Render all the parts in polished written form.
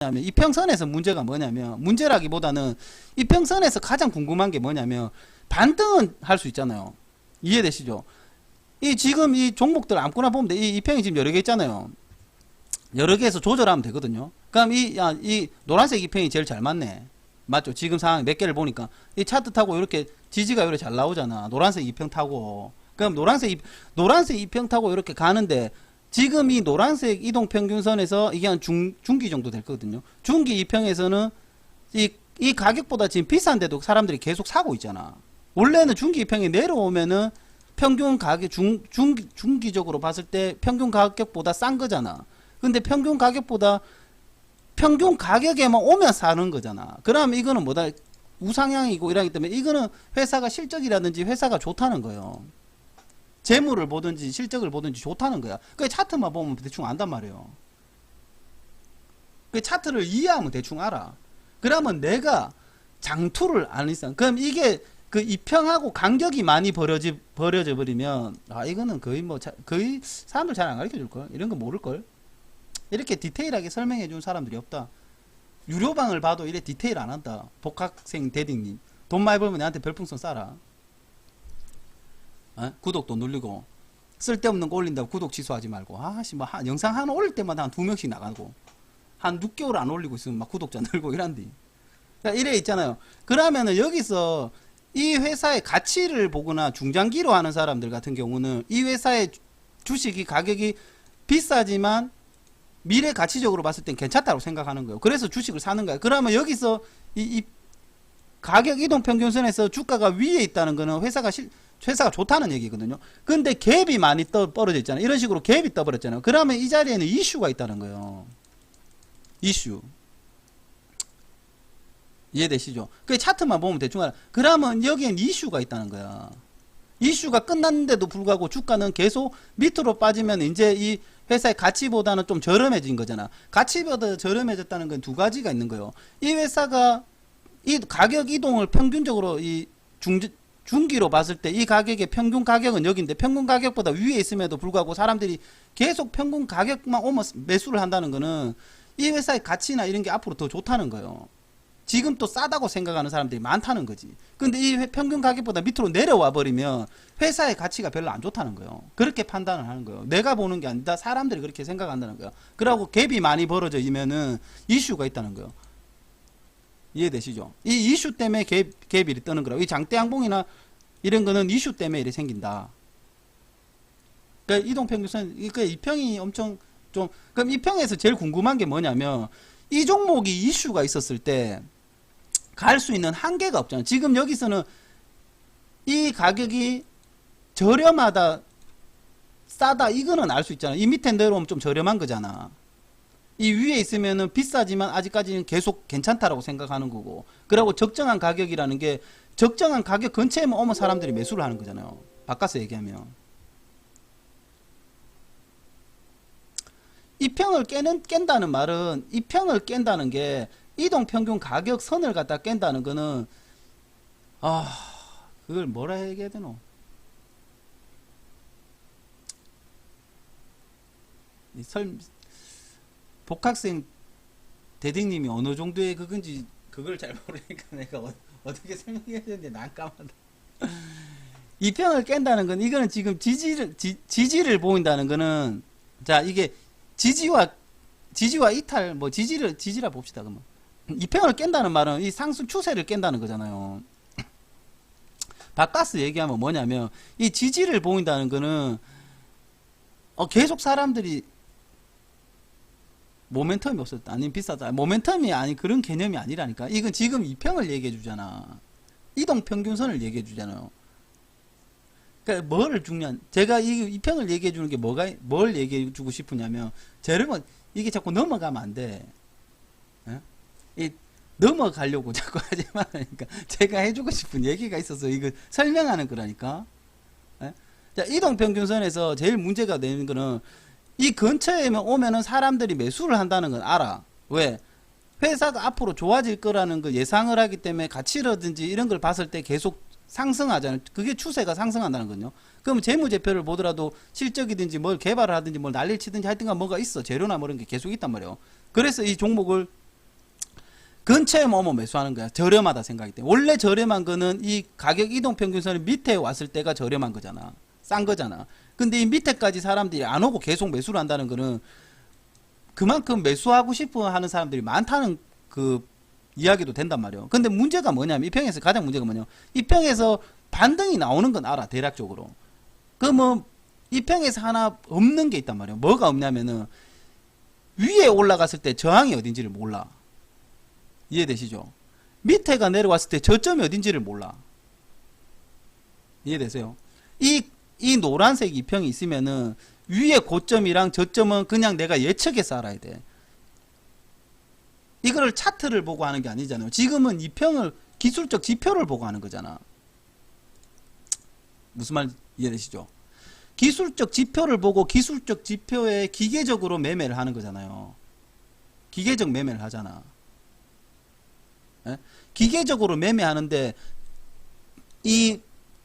뭐냐면 이평선에서 문제가 뭐냐면 문제라기보다는 이평선에서 가장 궁금한 게 뭐냐면 반등은 할 수 있잖아요. 이해되시죠? 이 지금 이 종목들 아무거나 보면 돼. 이 이평이 지금 여러 개 있잖아요. 여러 개에서 조절하면 되거든요. 그럼 이 노란색 이평이 제일 잘 맞네. 맞죠? 지금 상황 몇 개를 보니까 이 차트 타고 이렇게 지지가 이렇게 잘 나오잖아. 노란색 이평 타고. 그럼 노란색 이평 타고 이렇게 가는데 지금 이 노란색 이동평균선에서 이게 한 중기 정도 될 거거든요. 중기 이평에서는 이 가격보다 지금 비싼데도 사람들이 계속 사고 있잖아. 원래는 중기 이평이 내려오면은 평균 가격 중기적으로 봤을 때 평균 가격보다 싼 거잖아. 근데 평균 가격에만 오면 사는 거잖아. 그럼 이거는 뭐다? 우상향이고 이러기 때문에 이거는 회사가 실적이라든지 회사가 좋다는 거예요. 재물을 보든지 실적을 보든지 좋다는 거야. 그 차트만 보면 대충 안단 말이에요. 그 차트를 이해하면 대충 알아. 그러면 내가 장투를 안 했어. 그럼 이게 그 이평하고 간격이 많이 벌어져 버리면 이거는 거의 사람들 잘 안 가르쳐 줄 걸. 이런 거 모를 걸. 이렇게 디테일하게 설명해 준 사람들이 없다. 유료방을 봐도 이래 디테일 안 한다. 복학생 대딩님 돈 많이 벌면 내한테 별풍선 쏴라. 구독도 누르고 쓸데없는 거 올린다고 구독 취소하지 말고 영상 하나 올릴 때마다 한 2명씩 나가고 한 6개월 안 올리고 있으면 막 구독자 늘고 이란디. 그러니까 이래 있잖아요. 그러면은 여기서 이 회사의 가치를 보거나 중장기로 하는 사람들 같은 경우는 이 회사의 주식이 가격이 비싸지만 미래 가치적으로 봤을 땐 괜찮다고 생각하는 거예요. 그래서 주식을 사는 거예요. 그러면 여기서 이 가격 이동 평균선에서 주가가 위에 있다는 거는 회사가 좋다는 얘기거든요. 근데 갭이 많이 떨어져 있잖아요. 이런 식으로 갭이 떠버렸잖아요. 그러면 이 자리에는 이슈가 있다는 거예요. 이슈. 이해되시죠? 그 차트만 보면 대충 알아. 그러면 여기엔 이슈가 있다는 거야. 이슈가 끝났는데도 불구하고 주가는 계속 밑으로 빠지면 이제 이 회사의 가치보다는 좀 저렴해진 거잖아. 가치보다 저렴해졌다는 건 두 가지가 있는 거예요. 이 회사가 이 가격 이동을 평균적으로 이 중기로 봤을 때 이 가격의 평균 가격은 여기인데 평균 가격보다 위에 있음에도 불구하고 사람들이 계속 평균 가격만 오면 매수를 한다는 거는 이 회사의 가치나 이런 게 앞으로 더 좋다는 거예요. 지금 또 싸다고 생각하는 사람들이 많다는 거지. 근데 이 평균 가격보다 밑으로 내려와 버리면 회사의 가치가 별로 안 좋다는 거예요. 그렇게 판단을 하는 거예요. 내가 보는 게 아니다. 사람들이 그렇게 생각한다는 거예요. 그러고 갭이 많이 벌어져 있으면은 이슈가 있다는 거예요. 이해되시죠? 이 이슈 때문에 갭이 이렇게 뜨는 거라고. 이 장대양봉이나 이런 거는 이슈 때문에 이렇게 생긴다. 그러니까 이동평균선, 그러니까 이평이 엄청 그럼 이평에서 제일 궁금한 게 뭐냐면 이 종목이 이슈가 있었을 때 갈 수 있는 한계가 없잖아요. 지금 여기서는 이 가격이 저렴하다, 싸다, 이거는 알 수 있잖아요. 이 밑에 내려오면 좀 저렴한 거잖아. 이 위에 있으면은 비싸지만 아직까지는 계속 괜찮다라고 생각하는 거고. 그리고 적정한 가격이라는 게 적정한 가격 근처에만 오면 사람들이 매수를 하는 거잖아요. 바꿔서 얘기하면. 이평을 깬다는 말은 이평을 깬다는 게 이동평균 가격 선을 갖다 깬다는 거는 그걸 뭐라 얘기해야 되노? 복학생 대딩님이 어느 정도의 그건지 그걸 잘 모르니까 내가 어떻게 설명해야 되는데 난 까마다. 이평을 깬다는 건 이거는 지금 지지를 보인다는 거는 자 이게 지지와 이탈 지지라 봅시다. 그러면 이평을 깬다는 말은 이 상승 추세를 깬다는 거잖아요. 바꿔서 얘기하면 뭐냐면 이 지지를 보인다는 거는 계속 사람들이 모멘텀이 없었다. 아니면 비싸다. 모멘텀이 아닌 그런 개념이 아니라니까. 이건 지금 이평을 얘기해 주잖아. 이동평균선을 얘기해 주잖아요. 그러니까 뭐를 중요한 제가 이평을 얘기해 주는 게 뭘 얘기해 주고 싶으냐면 여러분 이게 자꾸 넘어가면 안 돼. 넘어가려고 자꾸 하지 말라니까. 제가 해주고 싶은 얘기가 있어서 이거 설명하는 거라니까. 자, 이동평균선에서 제일 문제가 되는 거는 이 근처에만 오면은 사람들이 매수를 한다는 건 알아. 왜? 회사가 앞으로 좋아질 거라는 걸 예상을 하기 때문에 가치라든지 이런 걸 봤을 때 계속 상승하잖아요. 그게 추세가 상승한다는 거요. 그럼 재무제표를 보더라도 실적이든지 뭘 개발을 하든지 뭘 난리를 치든지 하여튼간 뭐가 있어. 재료나 뭐 이런 게 계속 있단 말이에요. 그래서 이 종목을 근처에 오면 매수하는 거야. 저렴하다 생각이 돼. 원래 저렴한 거는 이 가격 이동평균선이 밑에 왔을 때가 저렴한 거잖아. 싼 거잖아. 근데 이 밑에까지 사람들이 안 오고 계속 매수를 한다는 거는 그만큼 매수하고 싶어 하는 사람들이 많다는 그 이야기도 된단 말이에요. 근데 문제가 뭐냐면 이 평에서 가장 문제가 뭐냐면 이 평에서 반등이 나오는 건 알아. 대략적으로. 그 뭐 이 평에서 하나 없는 게 있단 말이에요. 뭐가 없냐면은 위에 올라갔을 때 저항이 어딘지를 몰라. 이해되시죠? 밑에가 내려왔을 때 저점이 어딘지를 몰라. 이해되세요? 이 노란색 이평이 있으면은 위에 고점이랑 저점은 그냥 내가 예측해서 알아야 돼. 이거를 차트를 보고 하는 게 아니잖아요. 지금은 이평을 기술적 지표를 보고 하는 거잖아. 무슨 말 이해되시죠? 기술적 지표를 보고 기술적 지표에 기계적으로 매매를 하는 거잖아요. 기계적 매매를 하잖아. 예? 기계적으로 매매하는데 이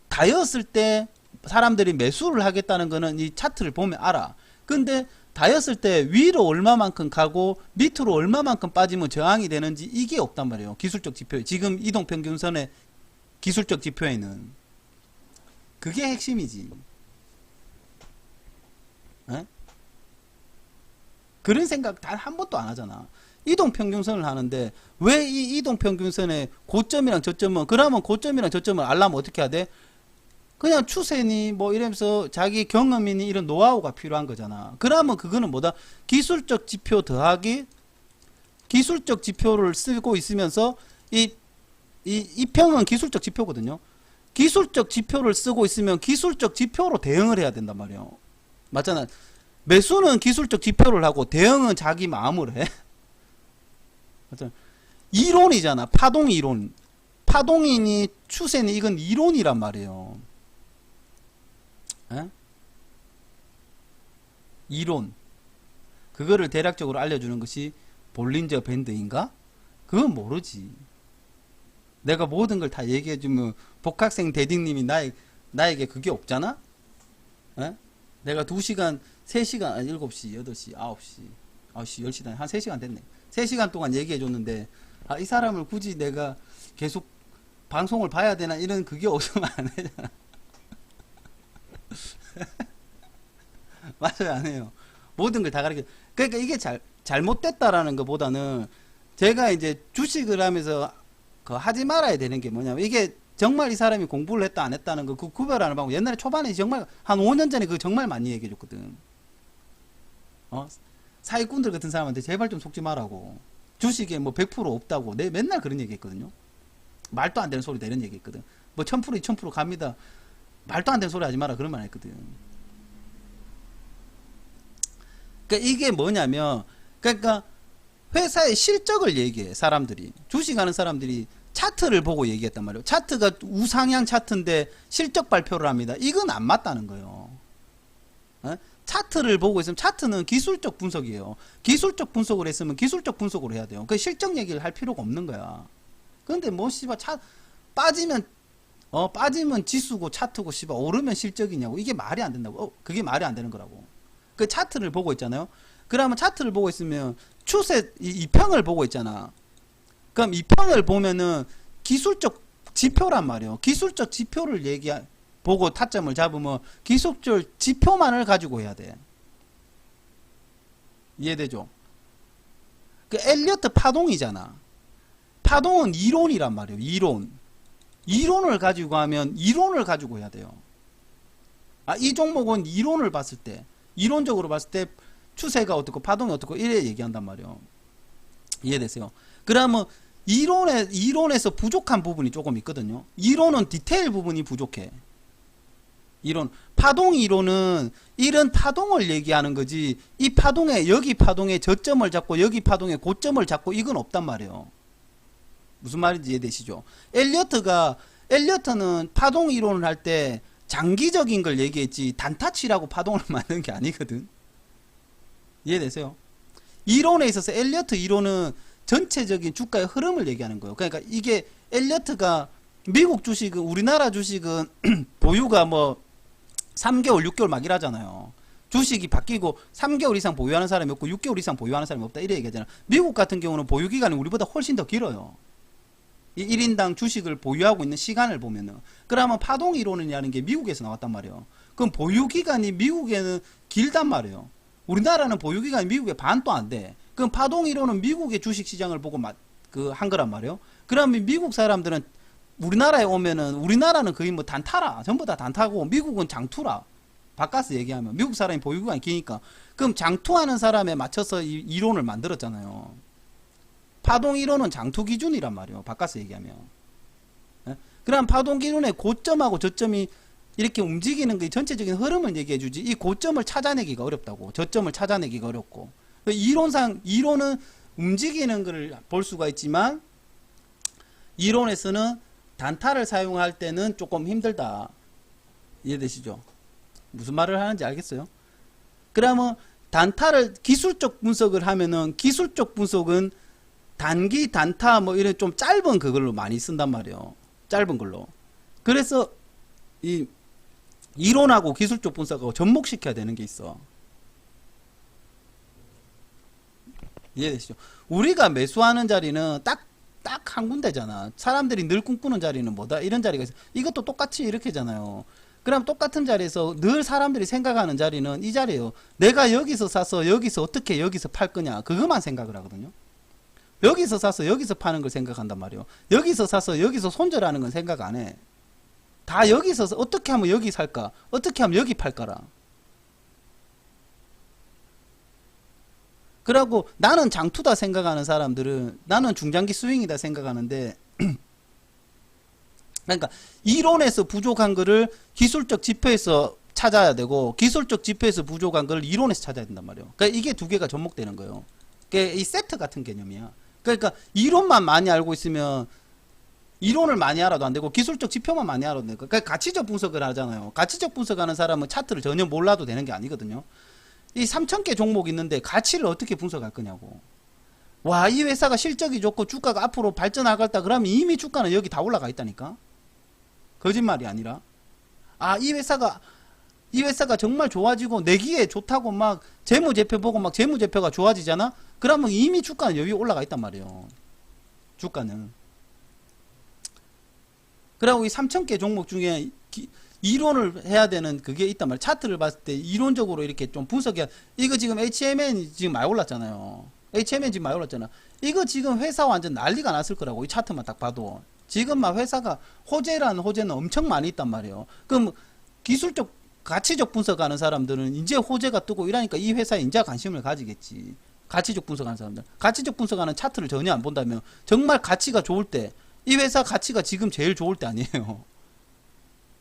다였을 때 사람들이 매수를 하겠다는 거는 이 차트를 보면 알아. 근데 다였을 때 위로 얼마만큼 가고 밑으로 얼마만큼 빠지면 저항이 되는지 이게 없단 말이에요. 기술적 지표에. 지금 이동평균선의 기술적 지표에는. 그게 핵심이지. 에? 그런 생각 단 한 번도 안 하잖아. 이동평균선을 하는데 왜 이 이동평균선의 고점이랑 저점은 그러면 고점이랑 저점을 알려면 어떻게 해야 돼? 그냥 추세니 뭐 이러면서 자기 경험이니 이런 노하우가 필요한 거잖아. 그러면 그거는 뭐다? 기술적 지표 더하기 기술적 지표를 쓰고 있으면서 이 평은 기술적 지표거든요. 기술적 지표를 쓰고 있으면 기술적 지표로 대응을 해야 된단 말이에요. 맞잖아. 매수는 기술적 지표를 하고 대응은 자기 마음으로 해. 맞잖아. 이론이잖아. 파동 이론. 파동이니 추세니 이건 이론이란 말이에요. 에? 이론. 그거를 대략적으로 알려주는 것이 볼린저 밴드인가? 그건 모르지. 내가 모든 걸 다 얘기해주면 복학생 대딩님이 나에게 그게 없잖아? 에? 내가 2시간, 3시간, 아니 7시, 8시, 9시, 9시, 10시, 한 3시간 됐네. 3시간 동안 얘기해줬는데, 아, 이 사람을 굳이 내가 계속 방송을 봐야 되나, 이런 그게 없으면 안 되잖아. 맞아요, 안 해요. 모든 걸 다 가르쳐. 그러니까 이게 잘못됐다라는 것보다는 제가 이제 주식을 하면서 하지 말아야 되는 게 뭐냐면 이게 정말 이 사람이 공부를 했다 안 했다는 거 그 구별하는 방법 옛날에 초반에 정말 한 5년 전에 그거 정말 많이 얘기해 줬거든. 사기꾼들 같은 사람한테 제발 좀 속지 말라고. 주식에 뭐 100% 없다고 내 맨날 그런 얘기 했거든요. 말도 안 되는 소리 이런 얘기 했거든. 뭐 1000% 2000% 갑니다. 말도 안 되는 소리 하지 마라 그런 말 했거든. 그러니까 이게 뭐냐면 그러니까 회사의 실적을 얘기해 사람들이. 주식하는 사람들이 차트를 보고 얘기했단 말이에요. 차트가 우상향 차트인데 실적 발표를 합니다. 이건 안 맞다는 거예요. 차트를 보고 있으면 차트는 기술적 분석이에요. 기술적 분석을 했으면 기술적 분석으로 해야 돼요. 그 실적 얘기를 할 필요가 없는 거야. 근데 뭐 씨발 빠지면 지수고 차트고 씨발 오르면 실적이냐고. 이게 말이 안 된다고. 그게 말이 안 되는 거라고. 그 차트를 보고 있잖아요. 그러면 차트를 보고 있으면 추세 이 평을 보고 있잖아. 그럼 이 평을 보면은 기술적 지표란 말이에요. 기술적 지표를 보고 타점을 잡으면 기술적 지표만을 가지고 해야 돼. 이해되죠? 그 엘리어트 파동이잖아. 파동은 이론이란 말이에요. 이론을 가지고 하면 이론을 가지고 해야 돼요. 이 종목은 이론을 봤을 때 이론적으로 봤을 때 추세가 어떻고 파동이 어떻고 이래 얘기한단 말이에요. 이해되세요? 그러면 이론에서 부족한 부분이 조금 있거든요. 이론은 디테일 부분이 부족해. 파동 이론은 이런 파동을 얘기하는 거지 이 파동에 여기 파동에 저점을 잡고 여기 파동에 고점을 잡고 이건 없단 말이에요. 무슨 말인지 이해되시죠? 엘리어트는 파동 이론을 할 때 장기적인 걸 얘기했지 단타치라고 파동을 만드는 게 아니거든. 이해되세요? 이론에 있어서 엘리어트 이론은 전체적인 주가의 흐름을 얘기하는 거예요. 그러니까 이게 엘리어트가 미국 주식은 우리나라 주식은 보유가 뭐 3개월 6개월 막 이러잖아요. 주식이 바뀌고 3개월 이상 보유하는 사람이 없고 6개월 이상 보유하는 사람이 없다 이래 얘기하잖아. 미국 같은 경우는 보유기간이 우리보다 훨씬 더 길어요. 이 1인당 주식을 보유하고 있는 시간을 보면은. 그러면 파동 이론이라는 게 미국에서 나왔단 말이에요. 그럼 보유기간이 미국에는 길단 말이에요. 우리나라는 보유기간이 미국의 반도 안 돼. 그럼 파동 이론은 미국의 주식시장을 보고 한 거란 말이에요. 그러면 미국 사람들은 우리나라에 오면은 우리나라는 거의 뭐 단타라. 전부 다 단타고 미국은 장투라. 바꿔서 얘기하면 미국 사람이 보유기간이 기니까. 그럼 장투하는 사람에 맞춰서 이 이론을 만들었잖아요. 파동 이론은 장투 기준이란 말이에요. 바꿔서 얘기하면. 예? 그럼 파동 기준의 고점하고 저점이 이렇게 움직이는 그 전체적인 흐름을 얘기해 주지 이 고점을 찾아내기가 어렵다고. 저점을 찾아내기가 어렵고. 이론은 움직이는 걸 볼 수가 있지만 이론에서는 단타를 사용할 때는 조금 힘들다. 이해되시죠? 무슨 말을 하는지 알겠어요? 그러면 단타를 기술적 분석을 하면은 기술적 분석은 단기 단타 뭐 이런 좀 짧은 그걸로 많이 쓴단 말이에요. 짧은 걸로. 그래서 이 이론하고 기술적 분석하고 접목시켜야 되는 게 있어. 이해되시죠? 우리가 매수하는 자리는 딱 한 군데잖아. 사람들이 늘 꿈꾸는 자리는 뭐다? 이런 자리가 있어. 이것도 똑같이 이렇게잖아요. 그럼 똑같은 자리에서 늘 사람들이 생각하는 자리는 이 자리예요. 내가 여기서 사서 여기서 어떻게 여기서 팔 거냐. 그것만 생각을 하거든요. 여기서 사서 여기서 파는 걸 생각한단 말이에요. 여기서 사서 여기서 손절하는 건 생각 안 해. 다 여기서 어떻게 하면 여기 살까? 어떻게 하면 여기 팔까라. 그러고 나는 장투다 생각하는 사람들은 나는 중장기 스윙이다 생각하는데 그러니까 이론에서 부족한 거를 기술적 지표에서 찾아야 되고 기술적 지표에서 부족한 걸 이론에서 찾아야 된단 말이에요. 그러니까 이게 두 개가 접목되는 거예요. 그러니까 이 세트 같은 개념이야. 그러니까 이론만 많이 알고 있으면 이론을 많이 알아도 안 되고 기술적 지표만 많이 알아도 되고 그러니까 가치적 분석을 하잖아요. 가치적 분석하는 사람은 차트를 전혀 몰라도 되는 게 아니거든요. 이 3,000개 종목 있는데 가치를 어떻게 분석할 거냐고. 와, 이 회사가 실적이 좋고 주가가 앞으로 발전하겠다 그러면 이미 주가는 여기 다 올라가 있다니까. 거짓말이 아니라. 아, 이 회사가 정말 좋아지고 내기에 좋다고 막 재무제표 보고 막 재무제표가 좋아지잖아. 그러면 이미 주가는 여기 올라가 있단 말이에요. 주가는. 그리고 이 3,000개 종목 중에 이론을 해야 되는 그게 있단 말이에요. 차트를 봤을 때 이론적으로 이렇게 좀 분석해야. 이거 지금 HMN 지금 많이 올랐잖아요. HMN 지금 많이 올랐잖아. 이거 지금 회사 완전 난리가 났을 거라고. 이 차트만 딱 봐도. 지금 막 회사가 호재라는 호재는 엄청 많이 있단 말이에요. 그럼 기술적 가치적 분석하는 사람들은 이제 호재가 뜨고 이러니까 이 회사에 이제 관심을 가지겠지. 가치적 분석하는 사람들. 가치적 분석하는 차트를 전혀 안 본다면 정말 가치가 좋을 때 이 회사 가치가 지금 제일 좋을 때 아니에요.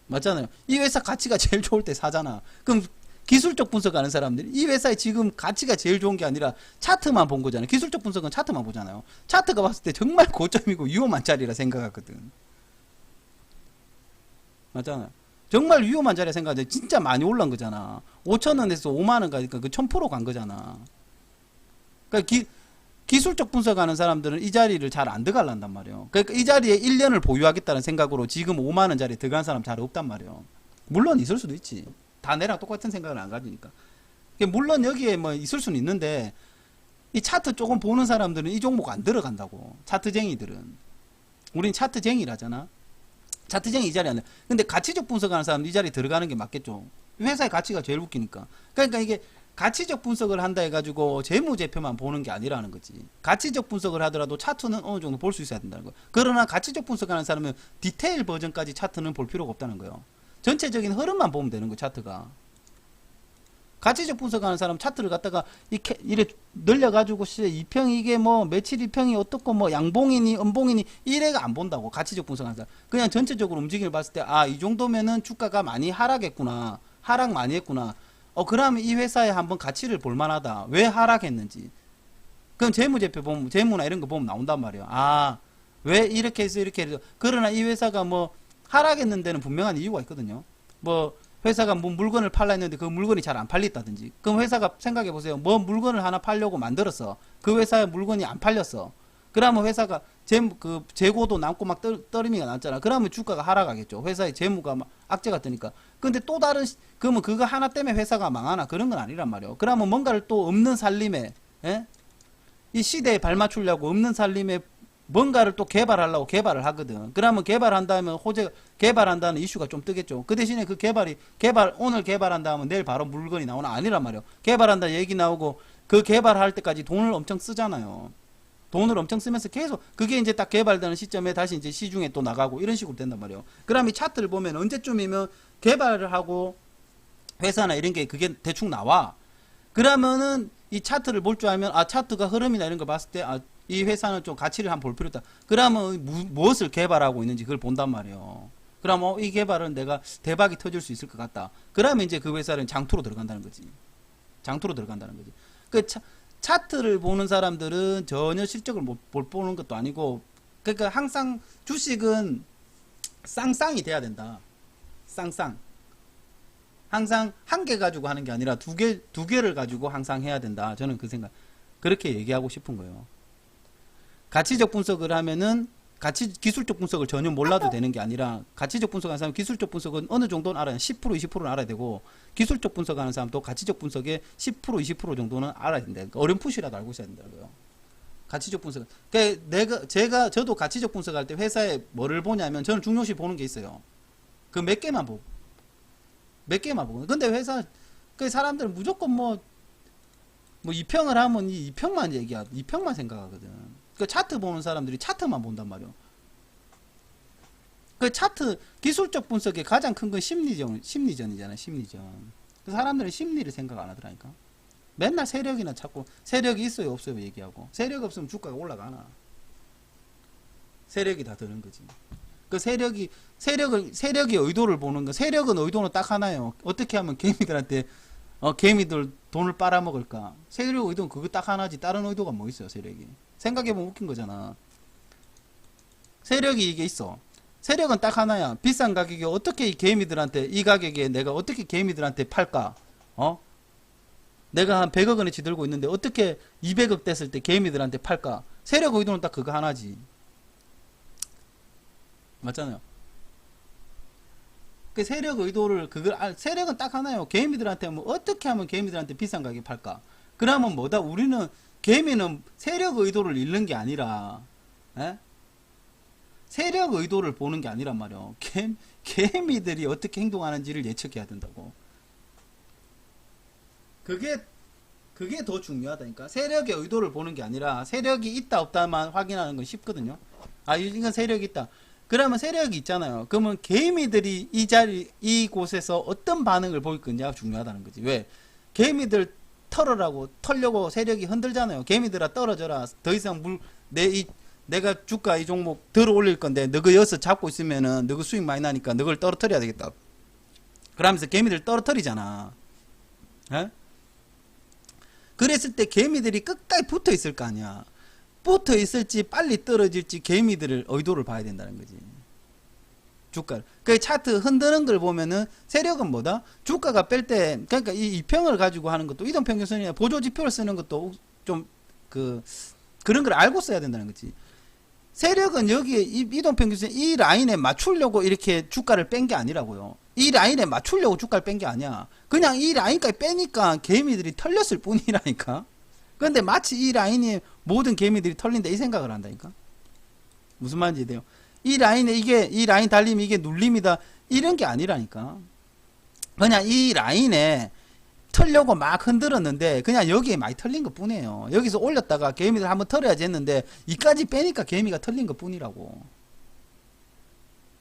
맞잖아요. 이 회사 가치가 제일 좋을 때 사잖아. 그럼 기술적 분석하는 사람들이 이 회사의 지금 가치가 제일 좋은 게 아니라 차트만 본 거잖아요. 기술적 분석은 차트만 보잖아요. 차트가 봤을 때 정말 고점이고 위험한 자리라 생각하거든. 맞잖아요. 정말 위험한 자리라 생각하는데 진짜 많이 올라온 거잖아. 5,000원에서 5만원 가니까 그 1000% 간 거잖아. 그러니까 기술적 분석하는 사람들은 이 자리를 잘 안 들어갈란단 말이에요. 그러니까 이 자리에 1년을 보유하겠다는 생각으로 지금 5만원 자리에 들어간 사람 잘 없단 말이에요. 물론 있을 수도 있지. 다 내랑 똑같은 생각을 안 가지니까. 물론 여기에 뭐 있을 수는 있는데 이 차트 조금 보는 사람들은 이 종목 안 들어간다고. 차트쟁이들은. 우린 차트쟁이라잖아. 차트쟁이 이 자리에 안 돼. 근데 가치적 분석하는 사람은 이 자리에 들어가는 게 맞겠죠. 회사의 가치가 제일 웃기니까. 그러니까 이게 가치적 분석을 한다 해가지고 재무제표만 보는 게 아니라는 거지. 가치적 분석을 하더라도 차트는 어느 정도 볼 수 있어야 된다는 거야. 그러나 가치적 분석하는 사람은 디테일 버전까지 차트는 볼 필요가 없다는 거예요. 전체적인 흐름만 보면 되는 거야, 차트가. 가치적 분석하는 사람 차트를 갖다가 이래 늘려가지고 2평 이게 뭐 며칠 2평이 어떻고 뭐 양봉이니 음봉이니 이래가 안 본다고. 가치적 분석하는 사람. 그냥 전체적으로 움직임을 봤을 때 아, 이 정도면은 주가가 많이 하락했구나. 하락 많이 했구나. 그러면 이 회사에 한번 가치를 볼 만하다. 왜 하락했는지. 그럼 재무제표 보면, 재무나 이런 거 보면 나온단 말이에요. 아, 왜 이렇게 해서 이렇게 해서. 그러나 이 회사가 뭐 하락했는 데는 분명한 이유가 있거든요. 뭐 회사가 뭐 물건을 팔라 했는데 그 물건이 잘 안 팔렸다든지. 그럼 회사가 생각해 보세요. 뭐 물건을 하나 팔려고 만들었어. 그 회사의 물건이 안 팔렸어. 그러면 회사가 재고도 남고 막 떨어미가 났잖아. 그러면 주가가 하락하겠죠. 회사의 재무가 막 악재가 뜨니까. 근데 또 다른, 그러면 그거 하나 때문에 회사가 망하나? 그런 건 아니란 말이에요. 그러면 뭔가를 또 없는 살림에, 예? 이 시대에 발맞추려고 없는 살림에 뭔가를 또 개발하려고 개발을 하거든. 그러면 개발한다면 개발한다는 이슈가 좀 뜨겠죠. 그 대신에 그 오늘 개발한다면 내일 바로 물건이 나오나? 아니란 말이에요. 개발한다 얘기 나오고 그 개발할 때까지 돈을 엄청 쓰잖아요. 돈을 엄청 쓰면서 계속 그게 이제 딱 개발되는 시점에 다시 이제 시중에 또 나가고 이런 식으로 된단 말이에요. 그럼 이 차트를 보면 언제쯤이면 개발을 하고 회사나 이런 게 그게 대충 나와. 그러면은 이 차트를 볼 줄 알면 차트가 흐름이나 이런 거 봤을 때 이 회사는 좀 가치를 한번 볼 필요 있다. 그러면 무엇을 개발하고 있는지 그걸 본단 말이에요. 그럼 이 개발은 내가 대박이 터질 수 있을 것 같다. 그러면 이제 그 회사는 장투로 들어간다는 거지. 장투로 들어간다는 거지. 그 차트를 보는 사람들은 전혀 실적을 못 보는 것도 아니고, 그러니까 항상 주식은 쌍쌍이 돼야 된다. 쌍쌍. 항상 한 개 가지고 하는 게 아니라 두 개를 가지고 항상 해야 된다. 저는 그 생각, 그렇게 얘기하고 싶은 거예요. 가치적 분석을 하면은 기술적 분석을 전혀 몰라도 되는 게 아니라, 가치적 분석하는 사람은 기술적 분석은 어느 정도는 알아야 10%, 20%는 알아야 되고, 기술적 분석하는 사람도 가치적 분석의 10%, 20% 정도는 알아야 된다. 그러니까 어렴풋이라도 알고 있어야 된다고요. 가치적 분석. 그러니까 저도 가치적 분석할 때 회사에 뭐를 보냐면, 저는 중요시 보는 게 있어요. 그 몇 개만 보고. 근데 그 사람들은 무조건 뭐 2평을 하면 이 2평만 얘기하고, 2평만 생각하거든. 그 차트 보는 사람들이 차트만 본단 말이에요. 그 차트, 기술적 분석의 가장 큰 건 심리전이잖아, 심리전. 그 사람들은 심리를 생각 안 하더라니까. 맨날 세력이나 찾고, 세력이 있어요, 없어요, 얘기하고. 세력이 없으면 주가가 올라가나. 세력이 다 드는 거지. 그 세력의 의도를 보는 거, 세력은 의도는 딱 하나예요. 어떻게 하면 개미들한테, 개미들 돈을 빨아먹을까? 세력 의도는 그거 딱 하나지, 다른 의도가 뭐 있어요, 세력이. 생각해보면 웃긴 거잖아. 세력이 이게 있어. 세력은 딱 하나야. 비싼 가격에 어떻게 이 가격에 내가 어떻게 개미들한테 팔까? 내가 한 100억 원어치 들고 있는데 어떻게 200억 됐을 때 개미들한테 팔까? 세력 의도는 딱 그거 하나지. 맞잖아요. 그 세력 의도를, 세력은 딱 하나요. 개미들한테 뭐 어떻게 하면 개미들한테 비싼 가격에 팔까? 그러면 뭐다? 개미는 세력 의도를 잃는 게 아니라, 세력 의도를 보는 게 아니란 말이야. 개미들이 어떻게 행동하는지를 예측해야 된다고. 그게 더 중요하다니까. 세력의 의도를 보는 게 아니라, 세력이 있다 없다만 확인하는 건 쉽거든요. 이건 세력이 있다. 그러면 세력이 있잖아요. 그러면 개미들이 이곳에서 어떤 반응을 보일 거냐가 중요하다는 거지. 왜? 개미들 털려고 세력이 흔들잖아요. 개미들아 떨어져라. 더 이상 내가 주가 이 종목 들어 올릴 건데 너가 여기서 잡고 있으면은 너가 수익 많이 나니까 너걸 떨어뜨려야 되겠다. 그러면서 개미들 떨어뜨리잖아. 에? 그랬을 때 개미들이 끝까지 붙어 있을 거 아니야. 붙어 있을지 빨리 떨어질지 개미들을 의도를 봐야 된다는 거지. 주가를. 그 차트 흔드는 걸 보면은 세력은 뭐다? 주가가 뺄 때, 그러니까 이 이평을 가지고 하는 것도, 이동평균선이나 보조지표를 쓰는 것도 좀 그런 걸 알고 써야 된다는 거지. 세력은 여기에 이동평균선 이 라인에 맞추려고 이렇게 주가를 뺀 게 아니라고요. 이 라인에 맞추려고 주가를 뺀 게 아니야. 그냥 이 라인까지 빼니까 개미들이 털렸을 뿐이라니까. 그런데 마치 이 라인이 모든 개미들이 털린다 이 생각을 한다니까. 무슨 말인지 이해돼요? 이 라인 달리면 이게 눌림이다 이런 게 아니라니까. 그냥 이 라인에 털려고 막 흔들었는데 그냥 여기에 많이 털린 것 뿐이에요. 여기서 올렸다가 개미들 한번 털어야지 했는데 이까지 빼니까 개미가 털린 것 뿐이라고.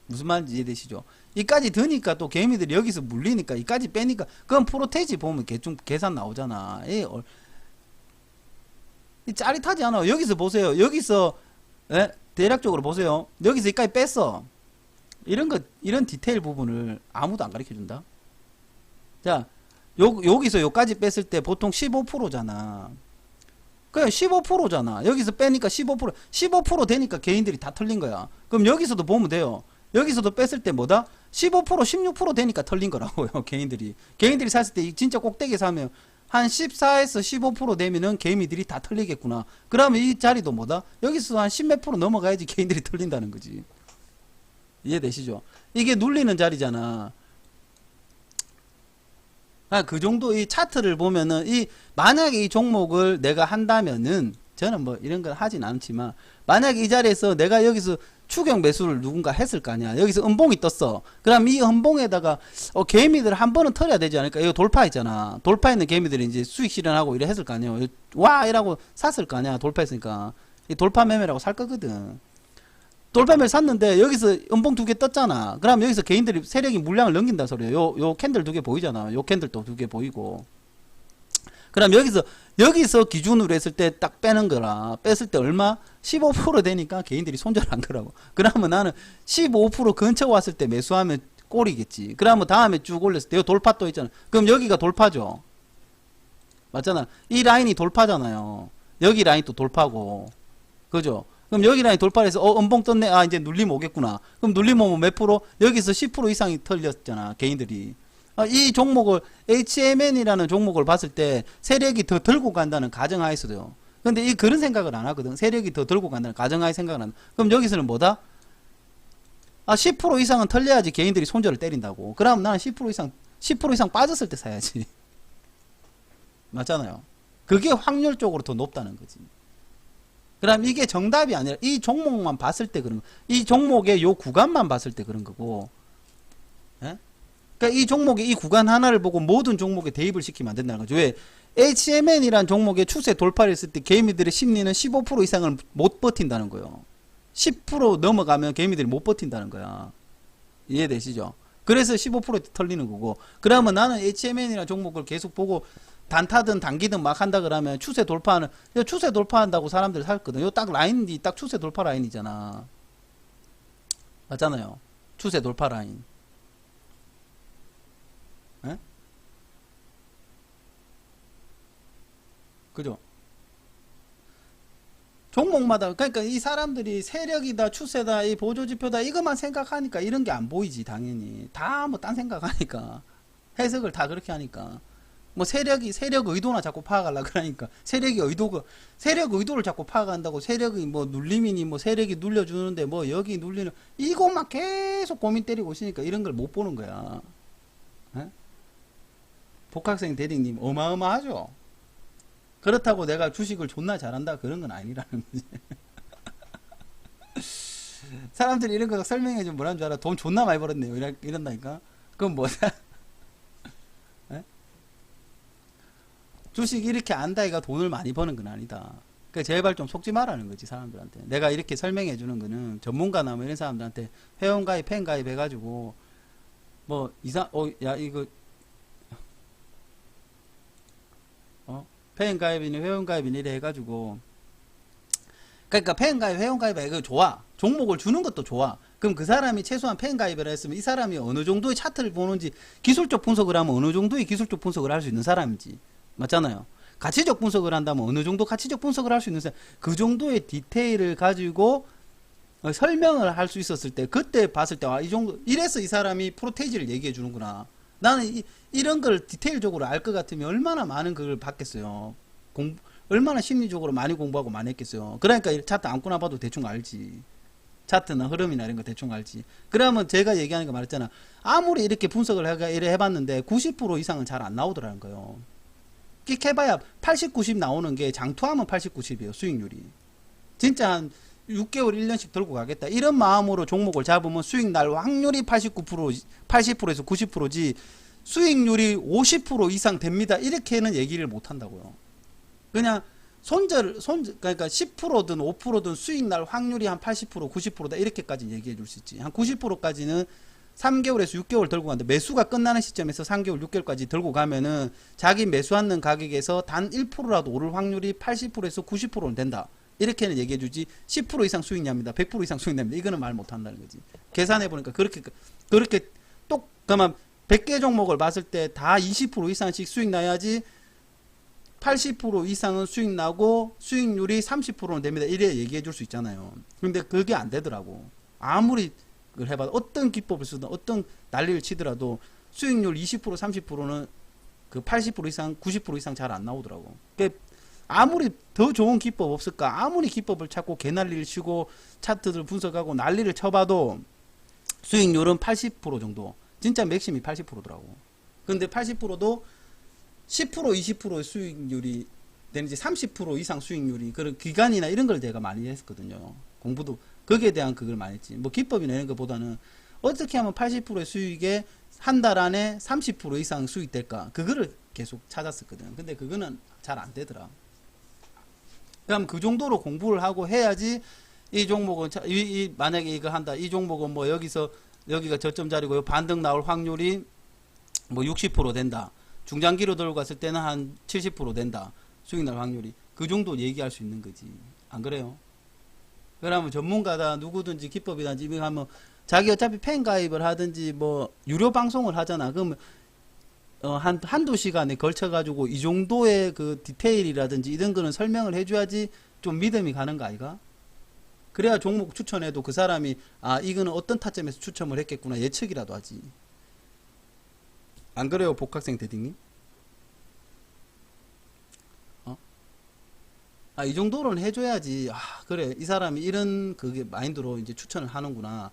무슨 말인지 이해되시죠? 이까지 드니까 또 개미들이 여기서 물리니까 이까지 빼니까, 그건 프로테지 보면 계산 나오잖아. 짜릿하지 않아. 여기서 보세요. 여기서 대략적으로 보세요. 여기서 이까지 뺐어. 이런 디테일 부분을 아무도 안 가르쳐 준다. 자, 여기서 여기까지 뺐을 때 보통 15%잖아. 그냥 15%잖아. 여기서 빼니까 15%. 15% 되니까 개인들이 다 털린 거야. 그럼 여기서도 보면 돼요. 여기서도 뺐을 때 뭐다? 15%, 16% 되니까 털린 거라고요. 개인들이 샀을 때 진짜 꼭대기 사면 한 14에서 15% 되면은 개미들이 다 털리겠구나. 그러면 이 자리도 뭐다? 여기서 한 10몇 프로 넘어가야지 개인들이 털린다는 거지. 이해되시죠? 이게 눌리는 자리잖아. 그 정도 이 차트를 보면은 만약에 이 종목을 내가 한다면은 저는 뭐 이런 걸 하진 않지만 만약에 이 자리에서 내가 여기서 추격 매수를 누군가 했을 거 아니야. 여기서 음봉이 떴어. 그럼 이 음봉에다가 개미들 한 번은 털어야 되지 않을까? 이거 돌파했잖아. 돌파했는 개미들이 이제 수익 실현하고 이래 했을 거 아니에요. 와 이라고 샀을 거 아니야. 돌파했으니까. 이 돌파 매매라고 살 거거든. 돌파 매매 샀는데 여기서 음봉 두 개 떴잖아. 그럼 여기서 개인들이 세력이 물량을 넘긴다 소리예요. 요 캔들 두 개 보이잖아. 요 캔들도 두 개 보이고. 그럼 여기서 기준으로 했을 때 딱 빼는 거라. 뺐을 때 얼마? 15% 되니까 개인들이 손절한 거라고. 그러면 나는 15% 근처 왔을 때 매수하면 꼴이겠지. 그러면 다음에 쭉 올렸을 때, 요 돌파 또 있잖아. 그럼 여기가 돌파죠. 맞잖아. 이 라인이 돌파잖아요. 여기 라인 또 돌파고. 그죠? 그럼 여기 라인 돌파해서, 음봉 떴네. 아, 이제 눌림 오겠구나. 그럼 눌림 오면 몇 프로? 여기서 10% 이상이 털렸잖아. 개인들이. 이 종목을 HMN이라는 종목을 봤을 때 세력이 더 들고 간다는 가정하에서도요. 근데 그런 생각을 안 하거든. 세력이 더 들고 간다는 가정하에 생각을 안 한다. 그럼 여기서는 뭐다? 10% 이상은 털려야지 개인들이 손절을 때린다고. 그럼 나는 10% 이상 빠졌을 때 사야지. 맞잖아요. 그게 확률적으로 더 높다는 거지. 그럼 이게 정답이 아니라 이 종목만 봤을 때 그런 거. 이 종목의 요 구간만 봤을 때 그런 거고. 예? 그러니까 이 종목의 이 구간 하나를 보고 모든 종목에 대입을 시키면 안 된다는 거죠. 왜? HMN이란 종목의 추세 돌파를 했을 때 개미들의 심리는 15% 이상을 못 버틴다는 거예요. 10% 넘어가면 개미들이 못 버틴다는 거야. 이해되시죠? 그래서 15% 털리는 거고. 그러면 나는 HMN이라는 종목을 계속 보고 단타든 단기든 막 한다 그러면 추세 돌파한다고 사람들이 살거든. 요 딱 라인이 딱 추세 돌파 라인이잖아. 맞잖아요. 추세 돌파 라인. 에? 그죠? 종목마다 그러니까 이 사람들이 세력이다 추세다 이 보조지표다 이것만 생각하니까 이런 게 안 보이지. 당연히 다 뭐 딴 생각하니까 해석을 다 그렇게 하니까 뭐 세력 의도나 자꾸 파악하려 그러니까 세력 의도를 자꾸 파악한다고. 세력이 뭐 눌림이니 뭐 세력이 눌려주는데 뭐 여기 눌리는 이것만 계속 고민 때리고 있으니까 이런 걸 못 보는 거야. 에? 복학생 대리님 어마어마하죠. 그렇다고 내가 주식을 존나 잘한다 그런 건 아니라는 거지. 사람들이 이런 거 설명해주면 뭐라는 줄 알아? 돈 존나 많이 벌었네요 이런다니까. 그럼 뭐야? 주식 이렇게 안다 이가 돈을 많이 버는 건 아니다. 그러니까 제발 좀 속지 말라는 거지 사람들한테. 내가 이렇게 설명해 주는 거는 전문가나 뭐 이런 사람들한테 회원가입 팬가입 해가지고 뭐 야 이거 팬가입이니 회원가입이니 이래 해가지고 그러니까 팬가입 회원가입 이거 좋아. 종목을 주는 것도 좋아. 그럼 그 사람이 최소한 팬가입을 했으면 이 사람이 어느 정도의 차트를 보는지 기술적 분석을 하면 어느 정도의 기술적 분석을 할 수 있는 사람인지. 맞잖아요. 가치적 분석을 한다면 어느 정도 가치적 분석을 할 수 있는 사람, 그 정도의 디테일을 가지고 설명을 할 수 있었을 때 그때 봤을 때 이 정도 이래서 이 사람이 프로테이지를 얘기해 주는구나. 나는 이런 걸 디테일적으로 알 것 같으면 얼마나 많은 걸 받겠어요. 얼마나 심리적으로 많이 공부하고 많이 했겠어요. 그러니까 차트 아무거나 봐도 대충 알지. 차트나 흐름이나 이런 거 대충 알지. 그러면 제가 얘기하는 거 말했잖아. 아무리 이렇게 분석을 해봤는데 90% 이상은 잘 안 나오더라는 거예요. 끽해봐야 80, 90 나오는 게 장투하면 80, 90이에요. 수익률이. 진짜 한 6개월, 1년씩 들고 가겠다. 이런 마음으로 종목을 잡으면 수익 날 확률이 80%에서 90%지 수익률이 50% 이상 됩니다. 이렇게는 얘기를 못 한다고요. 그냥 그러니까 10%든 5%든 수익 날 확률이 한 80%, 90%다. 이렇게까지 얘기해 줄 수 있지. 한 90%까지는 3개월에서 6개월 들고 가는데 매수가 끝나는 시점에서 3개월, 6개월까지 들고 가면은 자기 매수하는 가격에서 단 1%라도 오를 확률이 80%에서 90%는 된다. 이렇게는 얘기해 주지 10% 이상 수익 납니다. 100% 이상 수익 납니다. 이거는 말 못 한다는 거지. 계산해 보니까 그렇게 그러면 100개 종목을 봤을 때 다 20% 이상씩 수익 나야지 80% 이상은 수익 나고 수익률이 30%는 됩니다. 이래 얘기해 줄 수 있잖아요. 근데 그게 안 되더라고. 아무리 그걸 해봐도 어떤 기법을 쓰든 어떤 난리를 치더라도 수익률 20% 30%는 그 80% 이상, 90% 이상 잘 안 나오더라고. 그러니까 아무리 더 좋은 기법 없을까? 아무리 기법을 찾고 개난리를 치고 차트들 분석하고 난리를 쳐봐도 수익률은 80% 정도. 진짜 맥심이 80%더라고. 근데 80%도 10% 20% 수익률이 되는지 30% 이상 수익률이 그런 기간이나 이런 걸 내가 많이 했거든요. 공부도 거기에 대한 그걸 많이 했지. 뭐 기법이나 이런 것보다는 어떻게 하면 80%의 수익에 한 달 안에 30% 이상 수익될까? 그거를 계속 찾았었거든. 근데 그거는 잘 안 되더라. 그럼 그 정도로 공부를 하고 해야지 이 종목은 만약에 이거 한다. 이 종목은 뭐 여기서 여기가 저점 자리고 반등 나올 확률이 뭐 60% 된다. 중장기로 들고 갔을 때는 한 70% 된다. 수익 날 확률이. 그 정도 얘기할 수 있는 거지. 안 그래요? 그러면 전문가다 누구든지 기법이든지 이거 하면 자기 어차피 팬 가입을 하든지 뭐 유료 방송을 하잖아. 그러면 한두 시간에 걸쳐 가지고 이 정도의 그 디테일이라든지 이런 거는 설명을 해줘야지 좀 믿음이 가는 거 아이가? 그래야 종목 추천해도 그 사람이 아 이거는 어떤 타점에서 추첨을 했겠구나 예측이라도 하지. 안 그래요 복학생 대딩님? 아, 이 정도는 해줘야지. 아, 그래. 이 사람이 이런 그게 마인드로 이제 추천을 하는구나.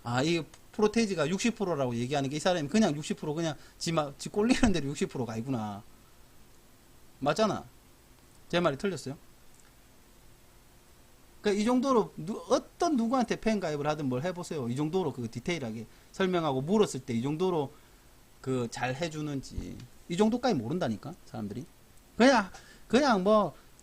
아, 이 프로테이지가 60%라고 얘기하는 게 이 사람이 그냥 60% 그냥 지 꼴리는 대로 60%가 아니구나. 맞잖아. 제 말이 틀렸어요? 그러니까 이 정도로 어떤 누구한테 팬 가입을 하든 뭘 해보세요. 이 정도로 그 디테일하게 설명하고 물었을 때 이 정도로 그 잘 해주는지 이 정도까지 모른다니까 사람들이. 그냥 뭐